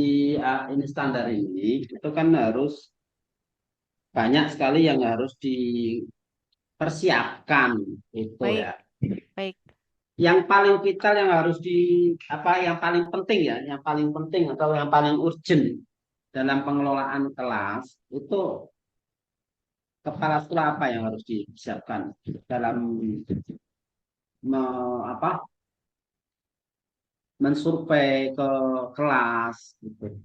ini standar ini itu kan harus banyak sekali yang harus dipersiapkan itu Baik, ya. baik. Yang paling vital yang harus yang paling penting ya, yang paling penting atau yang paling urgent dalam pengelolaan kelas itu kepala sekolah apa yang harus disiapkan dalam apa mensurvei ke kelas gitu.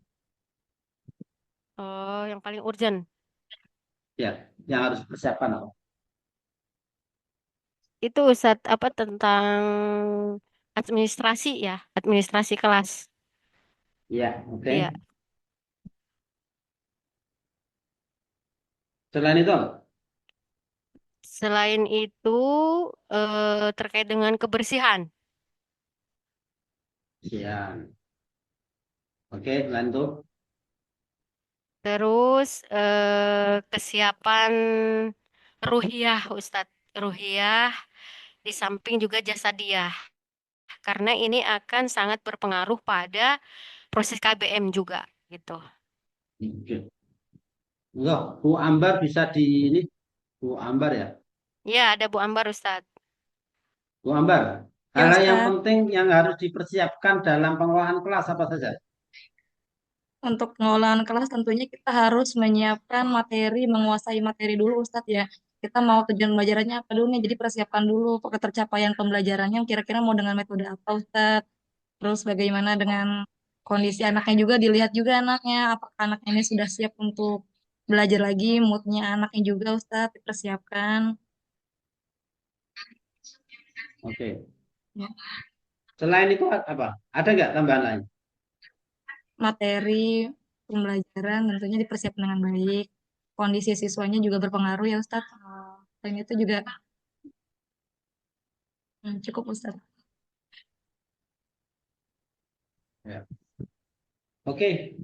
Oh, yang paling urgent. Ya, yang harus dipersiapkan apa? Itu Ustadz apa tentang administrasi ya, administrasi kelas. Ya, oke. Iya. Selain itu, Selain itu terkait dengan kebersihan. ya, oke, selain itu, Terus kesiapan ruhiyah Ustadz. Ruhiyah di samping juga jasadiah. Karena ini akan sangat berpengaruh pada proses KBM juga gitu. oke. Enggak, Bu Ambar bisa di ini, Bu Ambar ya, Ya, ada Bu Ambar Ustadz. Bu Ambar. Ya Hal yang Ustadz, penting yang harus dipersiapkan dalam pengelolaan kelas apa saja? untuk pengelolaan kelas tentunya kita harus menyiapkan materi, menguasai materi dulu Ustadz ya. Kita mau tujuan belajarannya apa dulu nih, jadi persiapkan dulu ketercapaian pembelajarannya kira-kira mau dengan metode apa Ustadz. Terus bagaimana dengan kondisi anaknya juga, dilihat juga anaknya, apakah anaknya ini sudah siap untuk belajar lagi, moodnya anaknya juga Ustadz, dipersiapkan. Oke. Ya. Selain itu apa? Ada nggak tambahan lain? Materi pembelajaran tentunya dipersiapkan dengan baik. Kondisi siswanya juga berpengaruh ya Ustadz. Dan itu juga cukup Ustadz. Ya. Oke,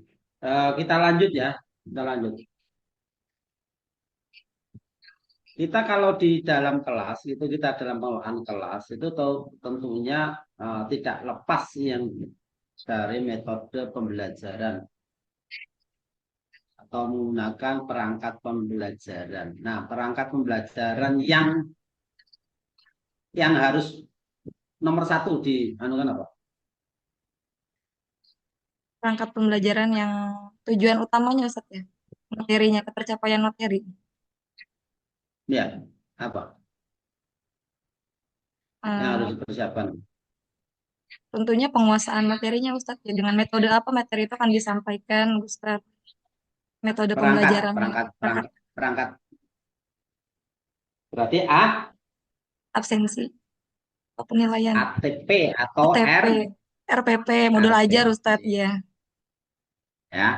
kita lanjut ya. Kita lanjut. Kita kalau di dalam kelas itu kita dalam pengelolaan kelas itu tentunya tidak lepas yang dari metode pembelajaran atau menggunakan perangkat pembelajaran. Nah, perangkat pembelajaran yang harus nomor satu di anukan apa? Perangkat pembelajaran yang tujuan utamanya Ustadz ya. Materinya, ketercapaian materi. Ya, apa yang Eh, harus dipersiapkan? tentunya penguasaan materinya Ustadz ya. Dengan metode apa materi itu akan disampaikan Ustadz. Metode Perangkat, pembelajarannya. perangkat, Perangkat perangkat, perangkat. Berarti A, absensi, penilaian, ATP atau UTP, R, RPP, modul ajar Ustadz RPP. ya. Ya.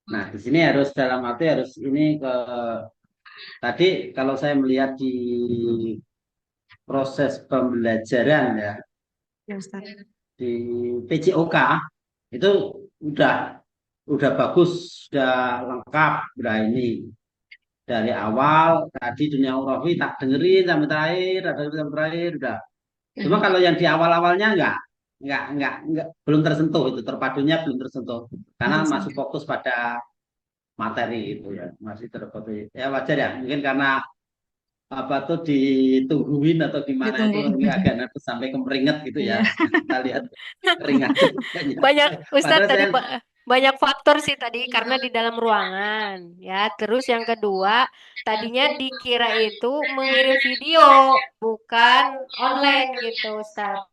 Nah, di sini harus dalam arti harus ini ke tadi kalau saya melihat di proses pembelajaran ya Ya Ustadz. di PJOK itu udah udah bagus, sudah lengkap, udah ini. dari awal tadi dunia urafi tak dengerin sampai terakhir, tak dengerin sampai terakhir udah. Cuma kalau yang di awal-awalnya enggak belum tersentuh itu terpadunya belum tersentuh karena masih fokus pada materi itu ya masih terfokus ya wajar ya mungkin karena apa tuh ditungguin atau gimana itu Ditunggu. mungkin agak nervous sampai kemeringet gitu ya Iya. kita lihat keringatnya kayaknya. Banyak Ustadz Padahal tadi saya banyak faktor sih tadi karena di dalam ruangan ya. Terus yang kedua, tadinya dikira itu mengirim video, bukan online gitu, Ustadz.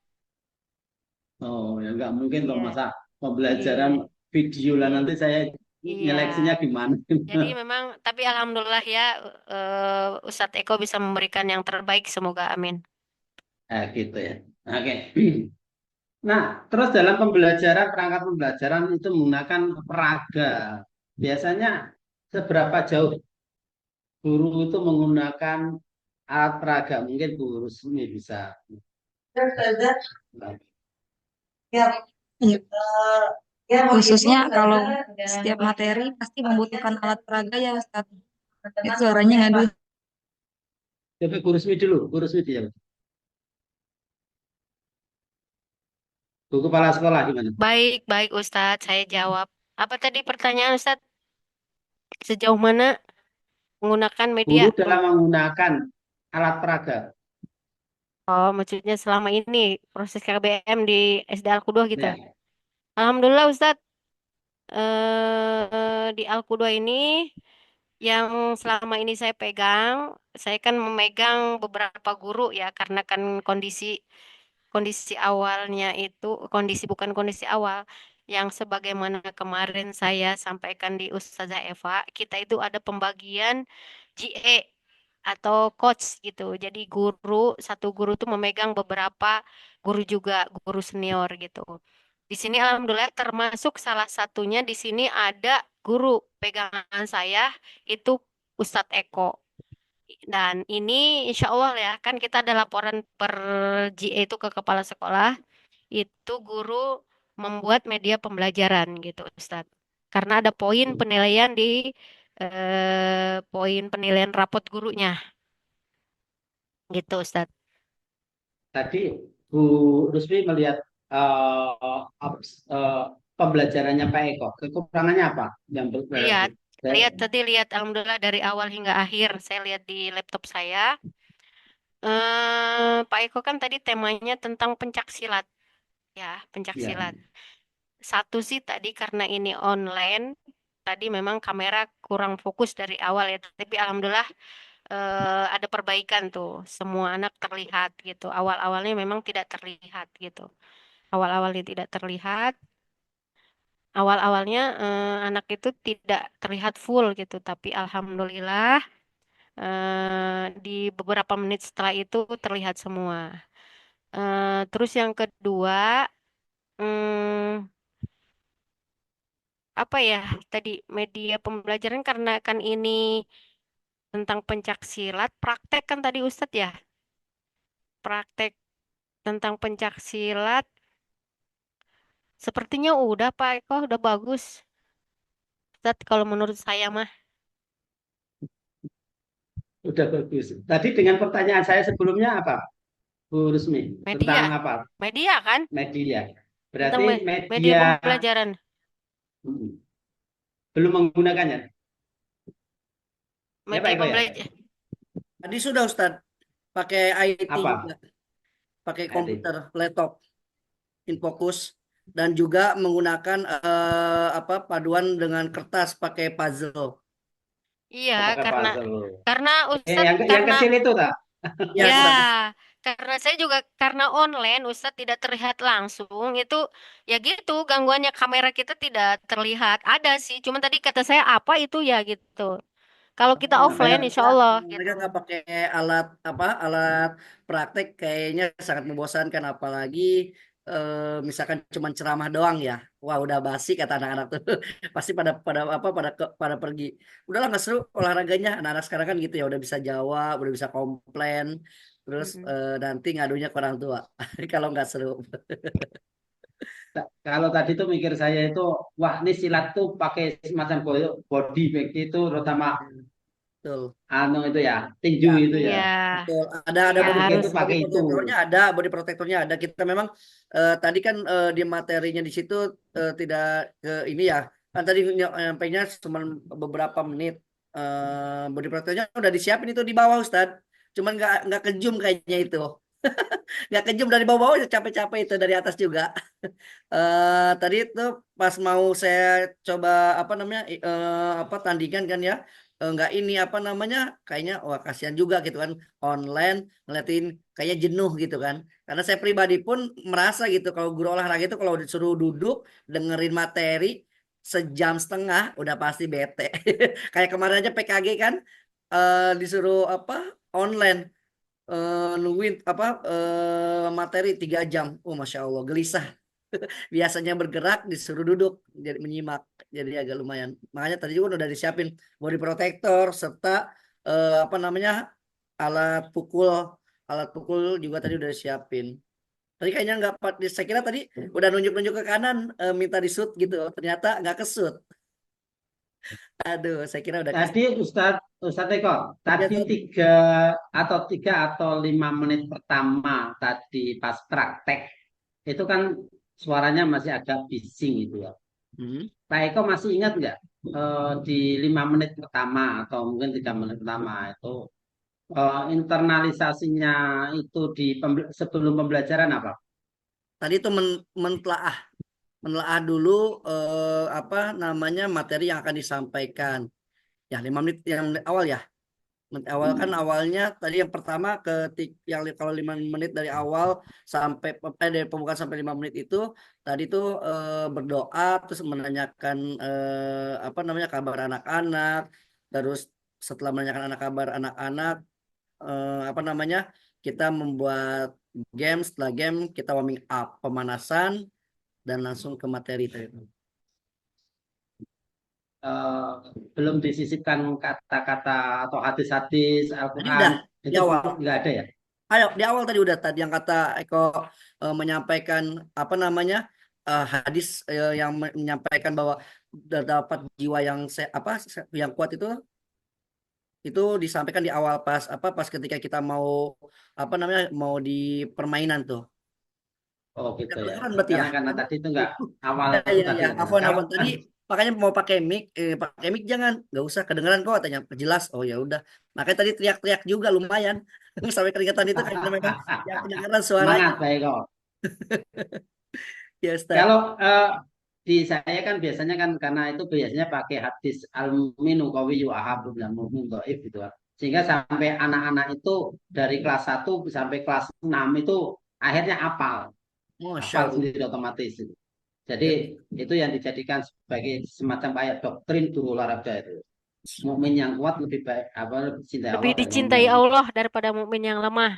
oh ya nggak mungkin kok Iya, masa pembelajaran iya, video lah iya. nanti saya Iya. nyeleksinya gimana. Jadi memang, tapi alhamdulillah ya, Ustadz Eko bisa memberikan yang terbaik. Semoga amin. Gitu ya. Oke. Nah, terus dalam pembelajaran, perangkat pembelajaran itu menggunakan peraga. Biasanya seberapa jauh guru itu menggunakan alat peraga? Mungkin guru seni bisa. Iya. Khususnya kalau setiap materi pasti membutuhkan alat peraga ya Ustadz. Itu suaranya ngadu. Coba guru seni dulu, guru seni ya. Guru kepala sekolah gimana? Baik, baik Ustadz, saya jawab. Apa tadi pertanyaan Ustadz? Sejauh mana menggunakan media? Guru dalam menggunakan alat peraga. Oh, maksudnya selama ini proses KBM di SD Al-Qudwa gitu. Ya, Alhamdulillah Ustadz, di Al-Qudwa ini yang selama ini saya pegang, saya kan memegang beberapa guru ya, karena kan kondisi kondisi awalnya itu kondisi bukan kondisi awal yang sebagaimana kemarin saya sampaikan di Ustazah Eva, kita itu ada pembagian GE atau coach gitu. Jadi satu guru tuh memegang beberapa guru juga, guru senior gitu. Di sini alhamdulillah termasuk salah satunya di sini ada guru pegangan saya itu Ustadz Eko. Dan ini insya Allah ya, kan kita ada laporan per GA itu ke kepala sekolah, itu guru membuat media pembelajaran gitu Ustadz. Karena ada poin penilaian rapot gurunya gitu Ustadz. tadi Bu Rusmi melihat eh, pembelajarannya Pak Eko. Kekurangannya apa? Yang Lihat, saya, lihat alhamdulillah dari awal hingga akhir saya lihat di laptop saya. Pak Eko kan tadi temanya tentang pencak silat ya, pencak ya. silat. Satu sih tadi karena ini online, tadi memang kamera kurang fokus dari awal ya. Tapi alhamdulillah ada perbaikan tuh. Semua anak terlihat gitu. Awal-awalnya memang tidak terlihat gitu. Awal-awalnya tidak terlihat. Awal-awalnya anak itu tidak terlihat full gitu. Tapi alhamdulillah di beberapa menit setelah itu terlihat semua. Terus yang kedua, hmm, apa ya tadi media pembelajaran karena kan ini tentang pencak silat, praktek kan tadi Ustadz ya, praktek tentang pencak silat, sepertinya udah Pak Eko, udah bagus. Ustadz kalau menurut saya mah Udah bagus. Tadi dengan pertanyaan saya sebelumnya apa, Bu Rusmi? media, Tentang apa? media kan, Media. tentang Berarti media media pembelajaran, belum menggunakannya. Ya Pak media Eko ya? pembelajaran. Tadi sudah Ustadz pakai IT juga, Apa? pakai Tadi. komputer, laptop, Infocus, dan juga menggunakan apa paduan dengan kertas pakai puzzle. Iya, Oh, pakai karena puzzle. Ustadz Yang karena kecil itu tak? Ya ya, Ustadz. karena saya juga karena online, Ustadz tidak terlihat langsung itu ya gitu gangguannya kamera kita tidak terlihat. Ada sih, cuman tadi kata saya apa itu ya gitu. Kalau kita Oh, offline, insya mereka Allah mereka gitu. nggak pakai alat apa alat praktek kayaknya sangat membosankan apalagi misalkan cuma ceramah doang ya. Wah udah basi kata anak-anak tuh pasti pada pada apa pada pergi. Udahlah nggak seru olahraganya. Anak-anak sekarang kan gitu ya udah bisa jawab, udah bisa komplain, terus Mm-mm. nanti ngadunya ke orang tua kalau nggak seru. Kalau tadi tuh mikir saya itu, wah ini silat tuh pakai semacam body bag itu, terutama betul. anu itu ya, tinju Ya, itu ya. Iya, betul. Ada ya Saya pikir itu harus. pakai itu. body protektornya ada. Kita memang tadi kan di materinya di situ tidak ke ini ya. Kan tadi nyampainya cuma beberapa menit. Body protektornya udah disiapin itu di bawah Ustad. Cuman nggak kejum kayaknya itu. Nggak kejum dari bawah-bawah udah capek-capek itu dari atas juga. Tadi itu pas mau saya coba apa namanya apa tandingan kan ya nggak ini apa namanya kayaknya wah kasihan juga gitu kan online ngeliatin kayaknya jenuh gitu kan karena saya pribadi pun merasa gitu kalau guru olahraga itu kalau disuruh duduk dengerin materi sejam setengah udah pasti bete kayak kemarin aja PKG kan disuruh apa online nungguin apa materi 3 jam. Oh, Masya Allah, gelisah. Biasanya bergerak disuruh duduk jadi menyimak jadi agak lumayan makanya tadi juga udah disiapin body protector serta apa namanya alat pukul alat pukul juga tadi udah disiapin tadi kayaknya nggak saya kira tadi udah nunjuk-nunjuk ke kanan minta di shoot gitu ternyata nggak ke shoot aduh saya kira udah ke Tadi Ustadz Eko, ya, tadi Ustaz. 3 atau 5 menit pertama tadi pas praktek, itu kan suaranya masih agak bising itu ya. Hmm. Pak Eko masih ingat nggak di 5 menit pertama atau mungkin 3 menit pertama itu internalisasinya itu sebelum pembelajaran apa? Tadi itu mentelaah menelaah dulu apa namanya materi yang akan disampaikan ya 5 menit yang awal ya awal kan awalnya tadi yang pertama yang kalau 5 menit dari awal sampai dari pembukaan sampai 5 menit itu tadi tuh berdoa terus menanyakan apa namanya kabar anak-anak terus setelah menanyakan kabar anak-anak apa namanya kita membuat game setelah game kita warming up pemanasan dan langsung ke materi tadi. Eh, Belum disisipkan kata-kata atau hadis-hadis Tadi Al-Quran udah di itu awal. nggak ada ya? Ayo di awal tadi udah tadi yang kata Eko menyampaikan apa namanya hadis yang menyampaikan bahwa terdapat jiwa yang yang kuat itu disampaikan di awal pas ketika kita mau apa namanya mau di permainan tuh. Oh Tidak gitu ya. kedengeran berarti ya. Karena tadi itu nggak awal Ya itu ya tadi ya. katanya. Afwan Kalau afwan tadi makanya mau pakai mic jangan nggak usah kedengeran kok katanya jelas oh ya udah makanya tadi teriak-teriak juga lumayan sampai keringetan itu karena memang yang kedengeran suaranya semangat baik kok. ya Ustaz. Kalau di saya kan biasanya kan karena itu biasanya pakai hadis al-minu qawiyyu ahabbu minal mu'min dhaif gitu kan. Sehingga sampai anak-anak itu dari kelas 1 sampai kelas 6 itu akhirnya hafal. Masya Hafal Allah. sendiri otomatis itu. Jadi Ya, itu yang dijadikan sebagai semacam kayak doktrin guru olahraga itu. Mukmin yang kuat lebih baik apa lebih cintai Lebih Allah dari mukmin dicintai yang lemah. Allah daripada mukmin yang lemah.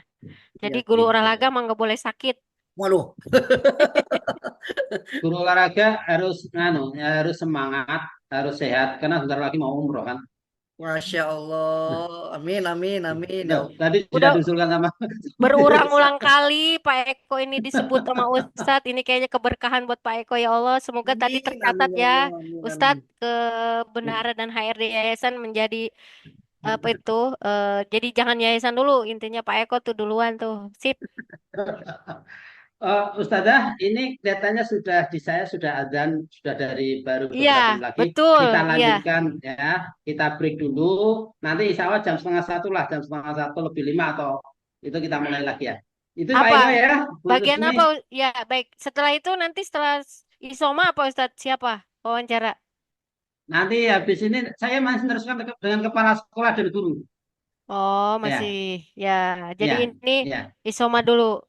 Jadi ya. guru Gitu. olahraga mah nggak boleh sakit. Waduh. Guru olahraga harus semangat, harus sehat karena sebentar lagi mau umroh kan. Masya Allah. Amin amin amin ya Nah, Allah. tadi sudah Udah diusulkan sama berulang-ulang kali Pak Eko ini disebut sama Ustadz. Ini kayaknya keberkahan buat Pak Eko ya Allah. Semoga tadi Amin tercatat amin ya ya Allah. Amin amin. Ustadz kebenaran dan HRD Yayasan menjadi apa itu? Jadi jangan yayasan dulu. Intinya Pak Eko tuh duluan tuh. Sip. Ustazah, ini kelihatannya sudah di saya sudah azan, sudah dari baru Iya, beberapa menit lagi. betul. Kita Iya. lanjutkan ya, kita break dulu. Nanti insya Allah jam 12:30 lah, jam 12:30 lebih 5 atau itu kita mulai lagi ya. Itu Pak Apa? Eko ya, Bu Bagian Rusmi. apa? Ya, baik. Setelah itu nanti setelah Isoma apa Ustadz? Siapa? Wawancara. Nanti habis ini saya masih meneruskan dengan kepala sekolah dan guru. Oh, masih. Ya, Ya, jadi ya, ini ya, Isoma dulu.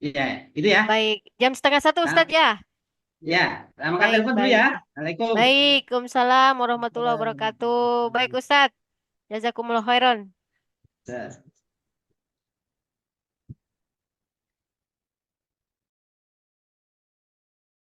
ya, itu ya. Baik. Jam 12:30 Ustadz Nah, ya? ya, sama angkat Baik, telepon dulu baik. ya. Assalamualaikum. Waalaikumsalam warahmatullahi wabarakatuh. Baik Ustadz. Jazakumullah khairan. Ya.